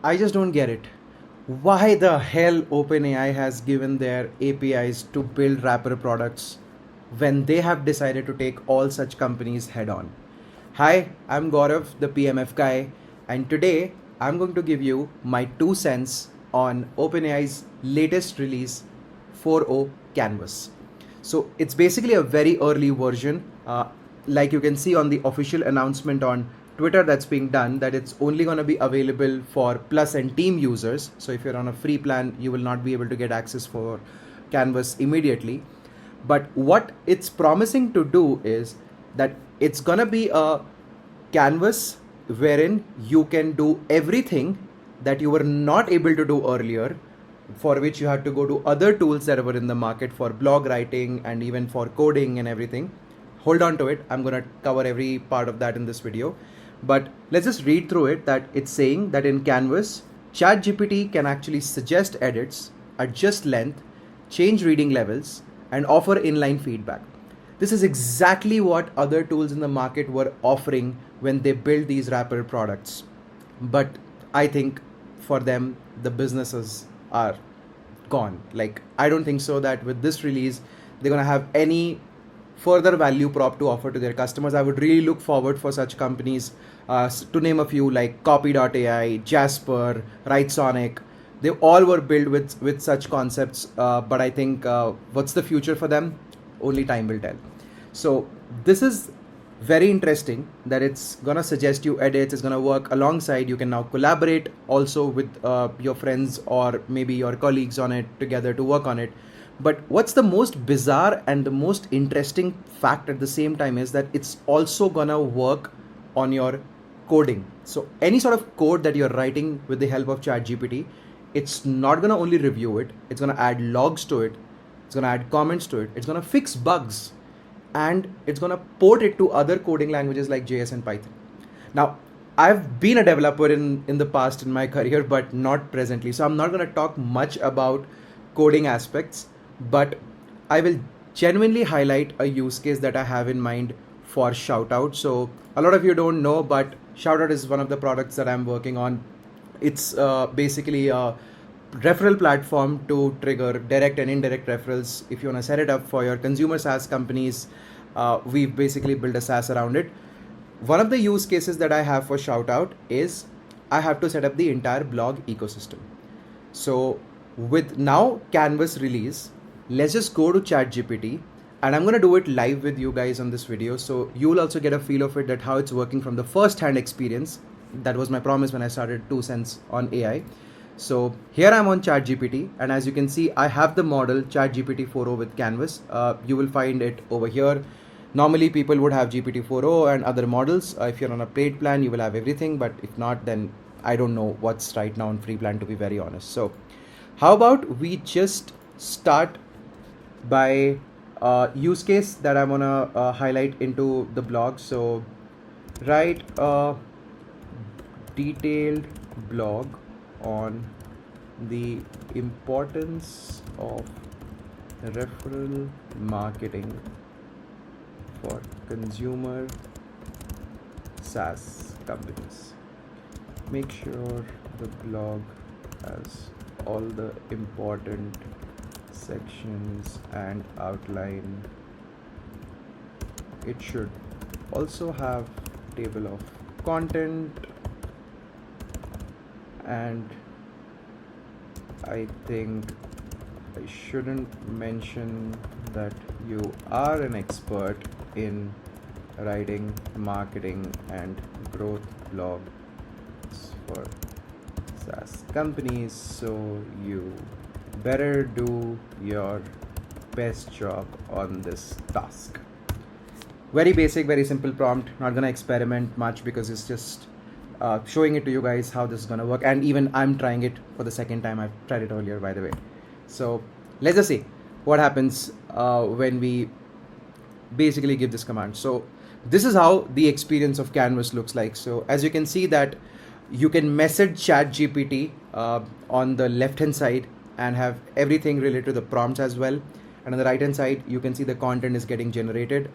I just don't get it. Why the hell OpenAI has given their APIs to build wrapper products when they have decided to take all such companies head on? Hi, I'm Gaurav, the PMF guy, and today I'm going to give you my 2 cents on OpenAI's latest release 4.0 Canvas. So it's basically a very early version. Like you can see on the official announcement on Twitter that's being done, that it's only going to be available for Plus and Team users. So if you're on a free plan, you will not be able to get access for Canvas immediately. But what it's promising to do is that it's going to be a canvas wherein you can do everything that you were not able to do earlier, for which you had to go to other tools that were in the market for blog writing and even for coding and everything. Hold on to it. I'm going to cover every part of that in this video. But let's just read through it. That it's saying that in Canvas, ChatGPT can actually suggest edits, adjust length, change reading levels, and offer inline feedback. This is exactly what other tools in the market were offering when they built these wrapper products. But I think for them, the businesses are gone. Like, I don't think so that with this release, they're going to have any further value prop to offer to their customers. I would really look forward for such companies, to name a few, like Copy.ai, Jasper, Writesonic. They all were built with such concepts, but I think what's the future for them? Only time will tell. So this is very interesting that it's gonna suggest you edits. It's gonna work alongside. You can now collaborate also with your friends or maybe your colleagues on it together to work on it. But what's the most bizarre and the most interesting fact at the same time is that it's also gonna work on your coding. So any sort of code that you're writing with the help of ChatGPT, it's not gonna only review it, it's gonna add logs to it, it's gonna add comments to it, it's gonna fix bugs, and it's gonna port it to other coding languages like JS and Python. Now, I've been a developer in the past in my career, but not presently. So I'm not gonna talk much about coding aspects, but I will genuinely highlight a use case that I have in mind for Shoutout. So a lot of you don't know, but Shoutout is one of the products that I'm working on. It's basically a referral platform to trigger direct and indirect referrals. If you want to set it up for your consumer SaaS companies, we've basically built a SaaS around it. One of the use cases that I have for Shoutout is I have to set up the entire blog ecosystem. So with now Canvas release, let's just go to ChatGPT, and I'm going to do it live with you guys on this video. So you'll also get a feel of it, that how it's working from the first hand experience. That was my promise when I started 2 cents on AI. So here I'm on ChatGPT, and as you can see, I have the model ChatGPT 4.0 with Canvas. You will find it over here. Normally people would have GPT 4.0 and other models. If you're on a paid plan, you will have everything, but if not, then I don't know what's right now on free plan, to be very honest. So how about we just start by use case that I want to highlight into the blog. So write a detailed blog on the importance of referral marketing for consumer SaaS companies. Make sure the blog has all the important sections and outline. It should also have table of content, and I think I shouldn't mention that you are an expert in writing marketing and growth blogs for SaaS companies, so you better do your best job on this task. Very basic, very simple prompt. Not gonna experiment much because it's just showing it to you guys how this is gonna work. And even I'm trying it for the second time. I've tried it earlier, by the way. So let's just see what happens when we basically give this command. So this is how the experience of Canvas looks like. So as you can see that you can message ChatGPT on the left hand side and have everything related to the prompts as well. And on the right hand side, you can see the content is getting generated.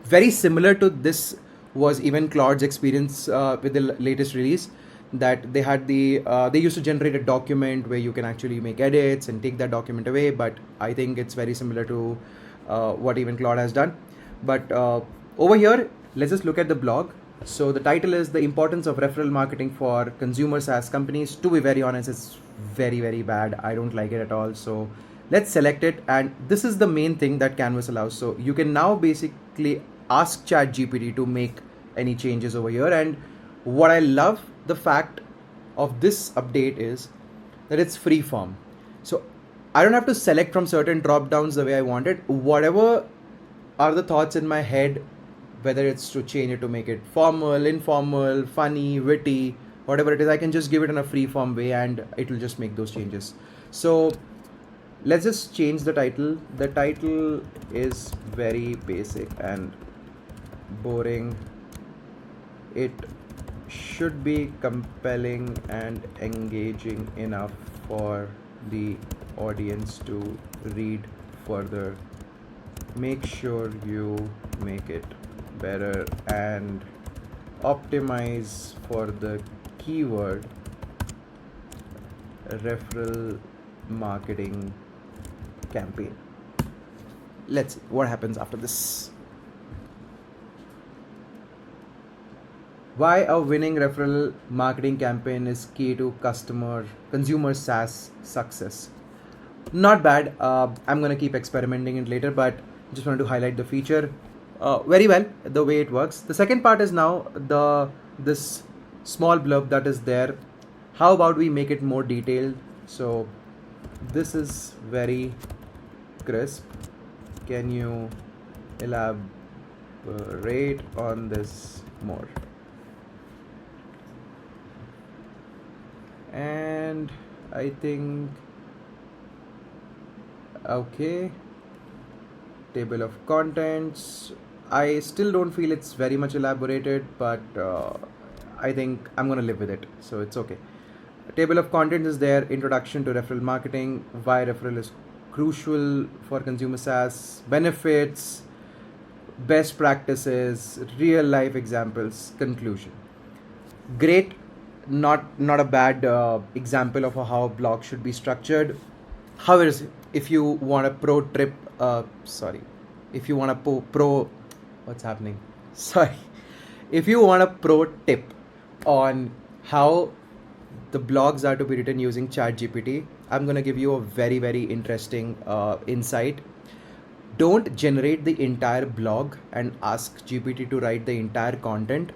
Very similar to this was even Claude's experience with the latest release. that they had they used to generate a document where you can actually make edits and take that document away, but I think it's very similar to what even Claude has done. But over here, let's just look at the blog. So the title is The Importance of Referral Marketing for Consumer SaaS Companies. To be very honest, it's very, very bad. I don't like it at all. So let's select it. And this is the main thing that Canvas allows. So you can now basically ask ChatGPT to make any changes over here. And what I love the fact of this update is that it's free form. So I don't have to select from certain drop downs the way I wanted. Whatever are the thoughts in my head, whether it's to change it to make it formal, informal, funny, witty, whatever it is, I can just give it in a free form way and it will just make those changes. So let's just change the title. The title is very basic and boring. It should be compelling and engaging enough for the audience to read further. Make sure you make it better and optimize for the keyword referral marketing campaign. Let's see what happens after this. Why a winning referral marketing campaign is key to consumer SaaS success. Not bad. I'm gonna keep experimenting it later, but just wanted to highlight the feature very well, the way it works. The second part is now this small blurb that is there. How about we make it more detailed? So this is very crisp. Can you elaborate on this more? And I think, okay, table of contents. I still don't feel it's very much elaborated, but I think I'm gonna live with it, so it's okay. Table of contents is there. Introduction to referral marketing, why referral is crucial for consumer SaaS, benefits, best practices, real life examples, conclusion. Great. Not a bad example of how a blog should be structured. However, if you want a pro tip, if you want a what's happening? Sorry. If you want a pro tip on how the blogs are to be written using ChatGPT, I'm gonna give you a very, very interesting insight. Don't generate the entire blog and ask GPT to write the entire content.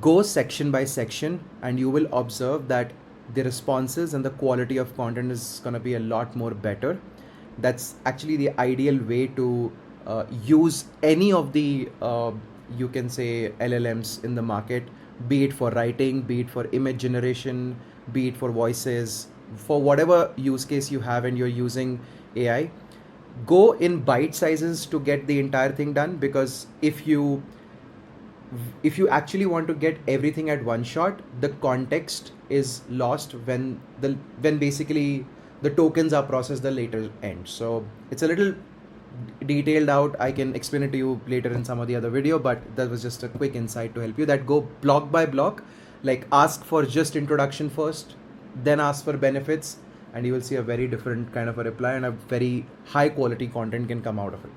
Go section by section and you will observe that the responses and the quality of content is going to be a lot more better. That's actually the ideal way to use any of the you can say LLMs in the market, be it for writing, be it for image generation, be it for voices, for whatever use case you have and you're using AI. Go in bite sizes to get the entire thing done, because if you actually want to get everything at one shot, the context is lost when basically the tokens are processed the later end. So it's a little detailed out. I can explain it to you later in some of the other video, but that was just a quick insight to help you, that go block by block, like ask for just introduction first, then ask for benefits, and you will see a very different kind of a reply, and a very high quality content can come out of it.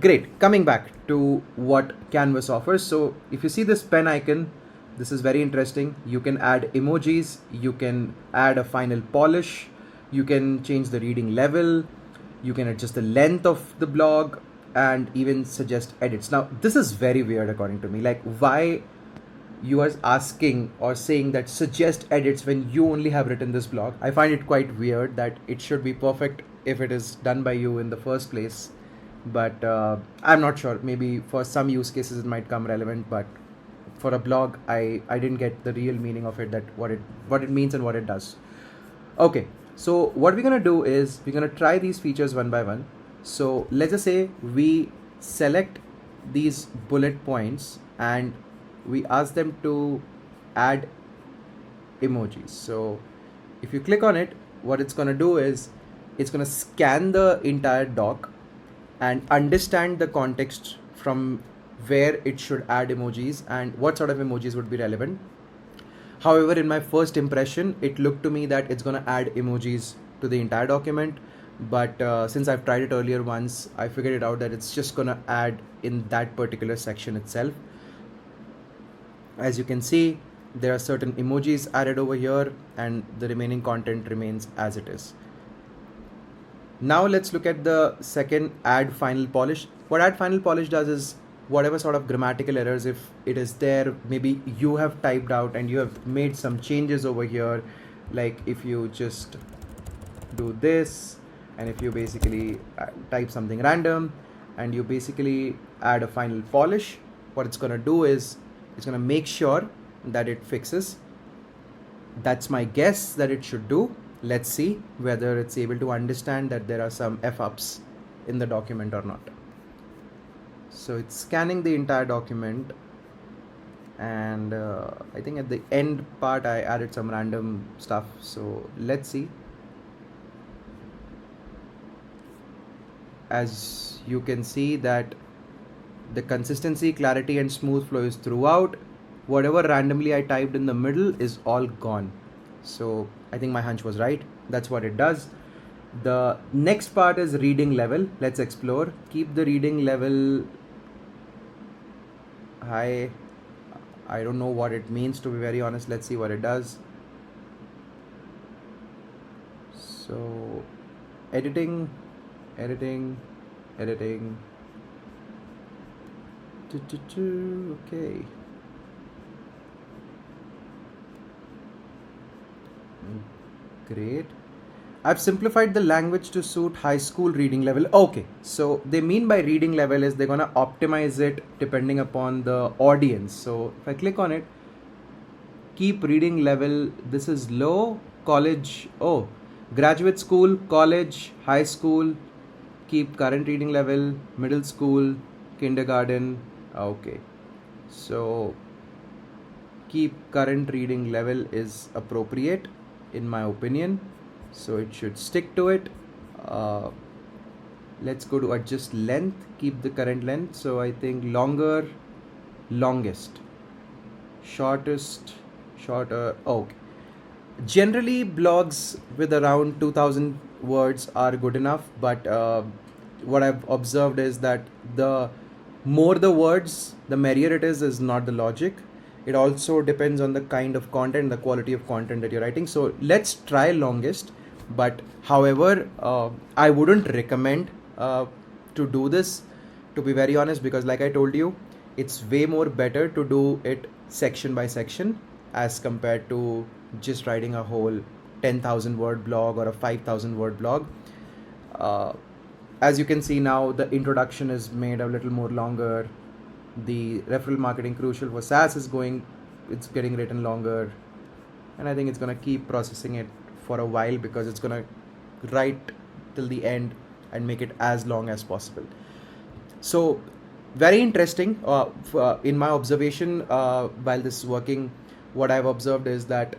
Great. Coming back to what Canvas offers. So if you see this pen icon, this is very interesting. You can add emojis, you can add a final polish, you can change the reading level, you can adjust the length of the blog, and even suggest edits. Now, this is very weird according to me. Like, why you are asking or saying that suggest edits when you only have written this blog? I find it quite weird that it should be perfect if it is done by you in the first place. But I'm not sure. Maybe for some use cases it might come relevant, but for a blog, I didn't get the real meaning of it, that what it means and what it does. Okay, so what we're gonna do is we're gonna try these features one by one. So let's just say we select these bullet points and we ask them to add emojis. So if you click on it, what it's gonna do is it's gonna scan the entire doc and understand the context from where it should add emojis and what sort of emojis would be relevant. However, in my first impression, it looked to me that it's going to add emojis to the entire document. But since I've tried it earlier once, I figured it out that it's just going to add in that particular section itself. As you can see, there are certain emojis added over here and the remaining content remains as it is. Now let's look at the second, add final polish. What add final polish does is whatever sort of grammatical errors, if it is there, maybe you have typed out and you have made some changes over here, like if you just do this and if you basically type something random and you basically add a final polish, what it's going to do is it's going to make sure that it fixes. That's my guess that it should do. Let's see whether it's able to understand that there are some F-ups in the document or not. So it's scanning the entire document, and I think at the end part I added some random stuff. So let's see. As you can see that the consistency, clarity and smooth flow is throughout. Whatever randomly I typed in the middle is all gone. So I think my hunch was right. That's what it does. The next part is reading level. Let's explore. Keep the reading level high. I don't know what it means, to be very honest. Let's see what it does. So editing. Okay. Great. I've simplified the language to suit high school reading level. Okay, so they mean by reading level is they're gonna optimize it depending upon the audience. So if I click on it, keep reading level, this is low, college, oh, graduate school, college, high school, keep current reading level, middle school, kindergarten. Okay, so keep current reading level is appropriate in my opinion, so it should stick to it. Let's go to adjust length, keep the current length. So I think longer, longest, shortest, shorter. Okay, generally blogs with around 2000 words are good enough, but what I've observed is that the more the words, the merrier it is not the logic. It also depends on the kind of content, the quality of content that you're writing. So let's try longest, but however, I wouldn't recommend to do this, to be very honest, because like I told you, it's way more better to do it section by section as compared to just writing a whole 10,000 word blog or a 5,000 word blog. As you can see now, the introduction is made a little more longer. The referral marketing crucial for SaaS is it's getting written longer, and I think it's going to keep processing it for a while because it's going to write till the end and make it as long as possible. So very interesting. In my observation, while this is working, what I've observed is that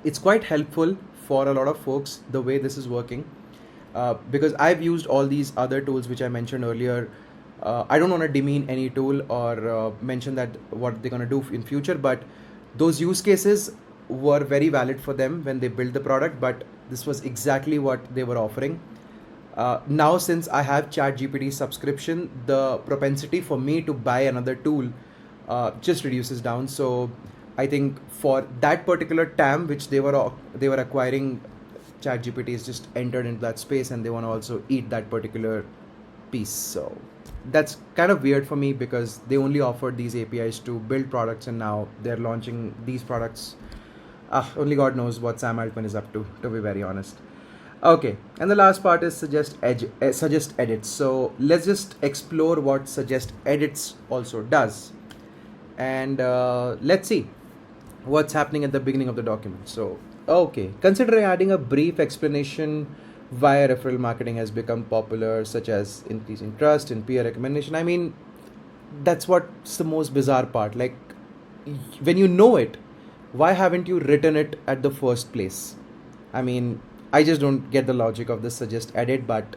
it's quite helpful for a lot of folks the way this is working, because I've used all these other tools which I mentioned earlier. I don't want to demean any tool or mention that what they're going to do in future, but those use cases were very valid for them when they built the product, but this was exactly what they were offering. Now since I have ChatGPT subscription, the propensity for me to buy another tool just reduces down. So I think for that particular TAM which they were acquiring, ChatGPT is just entered into that space and they want to also eat that particular piece. So that's kind of weird for me because they only offered these APIs to build products and now they're launching these products. Only God knows what Sam Altman is up to be very honest. Okay, and the last part is suggest edits. So let's just explore what suggest edits also does, and let's see what's happening at the beginning of the document. So okay, consider adding a brief explanation why referral marketing has become popular, such as increasing trust in peer recommendation. I mean, that's what's the most bizarre part. Like, when you know it, why haven't you written it at the first place? I mean, I just don't get the logic of this suggest edit, but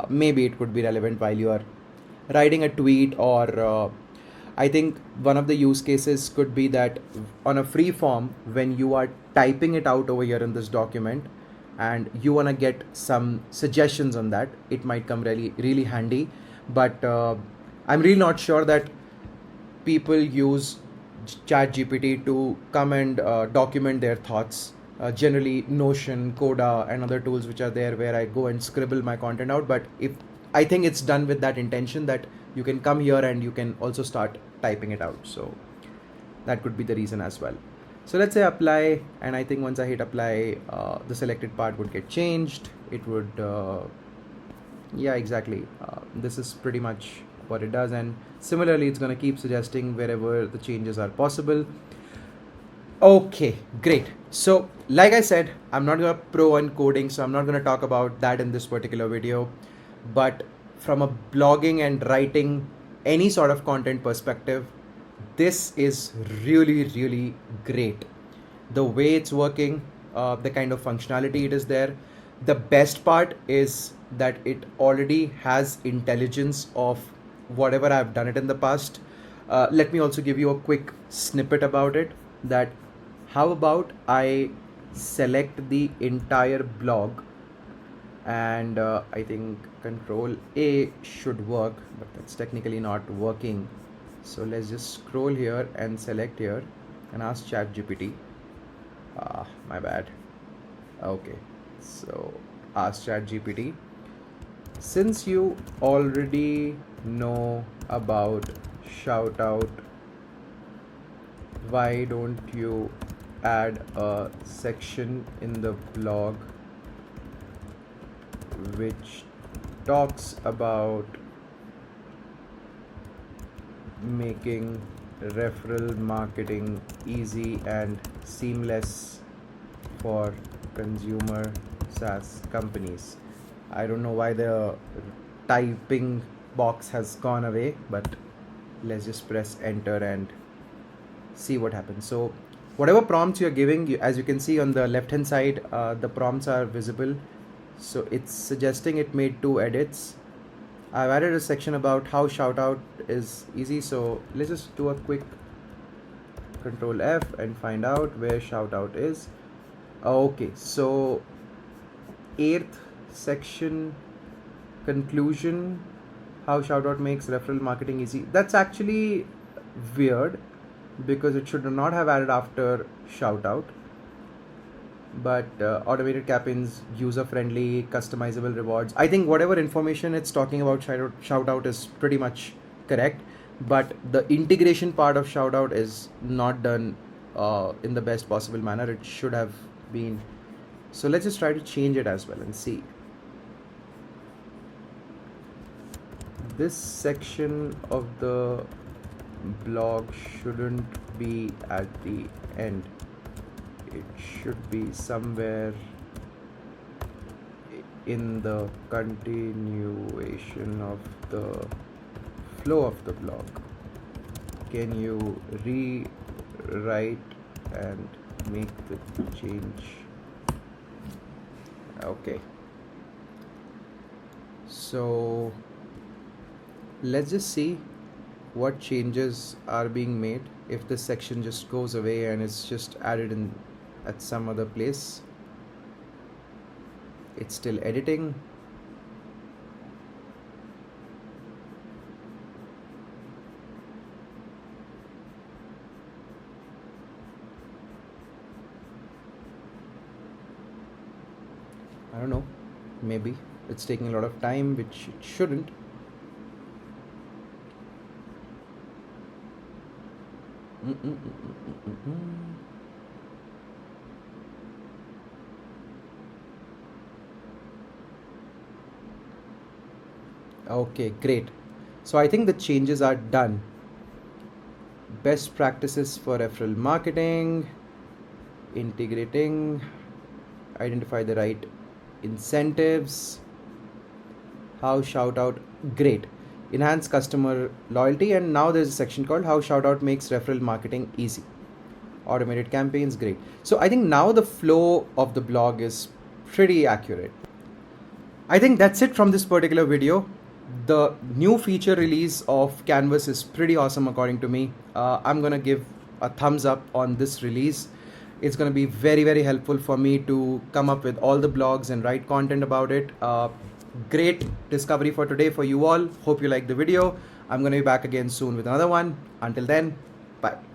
maybe it could be relevant while you are writing a tweet, or I think one of the use cases could be that on a free form, when you are typing it out over here in this document and you want to get some suggestions on that, it might come really, really handy. But I'm really not sure that people use ChatGPT to come and document their thoughts. Generally, Notion, Coda, and other tools which are there where I go and scribble my content out. But if I think it's done with that intention that you can come here and you can also start typing it out. So that could be the reason as well. So let's say apply, and I think once I hit apply, the selected part would get changed. It would, yeah, exactly. This is pretty much what it does, and similarly it's going to keep suggesting wherever the changes are possible. Okay, great. So like I said, I'm not going to pro on coding, so I'm not going to talk about that in this particular video, but from a blogging and writing any sort of content perspective, this is really, really great. The way it's working, the kind of functionality it is there. The best part is that it already has intelligence of whatever I've done it in the past. Let me also give you a quick snippet about it. That how about I select the entire blog, and I think Control A should work, but that's technically not working. So let's just scroll here and select here and ask ChatGPT. My bad. Okay, so ask ChatGPT, since you already know about shout out, why don't you add a section in the blog which talks about making referral marketing easy and seamless for consumer SaaS companies. I don't know why the typing box has gone away, but let's just press enter and see what happens. So whatever prompts you're giving, as you can see on the left hand side, the prompts are visible. So it's suggesting it made 2 edits. I've added a section about how shoutout is easy, so let's just do a quick Control F and find out where shoutout is. Okay, so 8th section, conclusion, how shoutout makes referral marketing easy. That's actually weird because it should not have added after shoutout. But automated campaigns, user friendly, customizable rewards. I think whatever information it's talking about shoutout is pretty much correct, but the integration part of shoutout is not done in the best possible manner. It should have been. So let's just try to change it as well and see. This section of the blog shouldn't be at the end. It should be somewhere in the continuation of the flow of the blog. Can you rewrite and make the change? Okay. So let's just see what changes are being made if this section just goes away and it's just added in at some other place. It's still editing. I don't know, maybe it's taking a lot of time, which it shouldn't. Okay, great. So I think the changes are done. Best practices for referral marketing, integrating, identify the right incentives, how shoutout, great, enhance customer loyalty, and now there's a section called how shoutout makes referral marketing easy, automated campaigns, great. So I think now the flow of the blog is pretty accurate. I think that's it from this particular video. The new feature release of Canvas is pretty awesome according to me. I'm gonna give a thumbs up on this release. It's gonna be very, very helpful for me to come up with all the blogs and write content about it. Great discovery for today for you all. Hope you like the video. I'm gonna be back again soon with another one. Until then, bye.